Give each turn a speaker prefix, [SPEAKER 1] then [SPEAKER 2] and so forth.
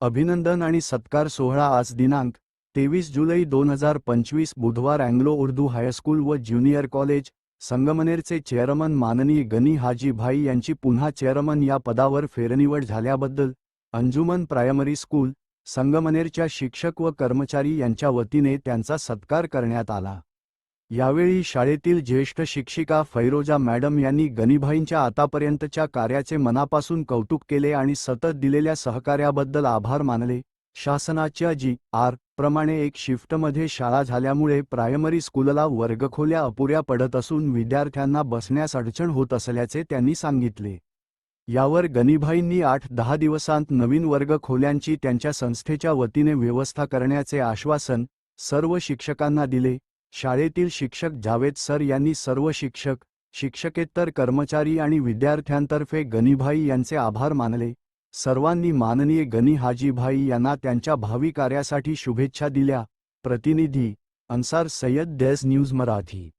[SPEAKER 1] अभिनंदन आणि सत्कार सोहळा आज दिनांक 23 जुलै 2025 बुधवार अँग्लो उर्दू हायस्कूल व ज्युनियर कॉलेज संगमनेरचे चेअरमन माननीय गनी हाजी भाई यांची पुन्हा चेअरमन या पदावर फेरनिवड झाल्याबद्दल अंजुमन प्रायमरी स्कूल संगमनेरच्या शिक्षक व कर्मचारी यांच्या वतीने त्यांचा सत्कार करण्यात आला। यावेळी शाळेतील ज्येष्ठ शिक्षिका फैरोजा मॅडम यांनी गनीभाईंच्या आतापर्यंतच्या कार्याचे मनापासून कौतुक केले आणि सतत दिलेल्या सहकार्याबद्दल आभार मानले। शासनाच्या जी.आर. प्रमाणे एक शिफ्टमध्ये शाळा झाल्यामुळे प्रायमरी स्कूलला वर्गखोल्या अपुऱ्या पडत असून विद्यार्थ्यांना बसण्यास अडचण होत असल्याचे त्यांनी सांगितले। यावर गनीभाईंनी 8-10 दिवसांत नवीन वर्गखोल्यांची त्यांच्या संस्थेच्या वतीने व्यवस्था करण्याचे आश्वासन सर्व शिक्षकांना दिले। शाळेतील शिक्षक जावेद सर यांनी सर्व शिक्षक, शिक्षकेतर कर्मचारी आणि विद्यार्थ्यांतर्फे गनीभाई यांचे आभार मानले। सर्वांनी माननीय गनी हाजी भाई यांना त्यांच्या भावी कार्यासाठी शुभेच्छा दिल्या। प्रतिनिधी अन्सार सय्यद, देश न्यूज मराठी।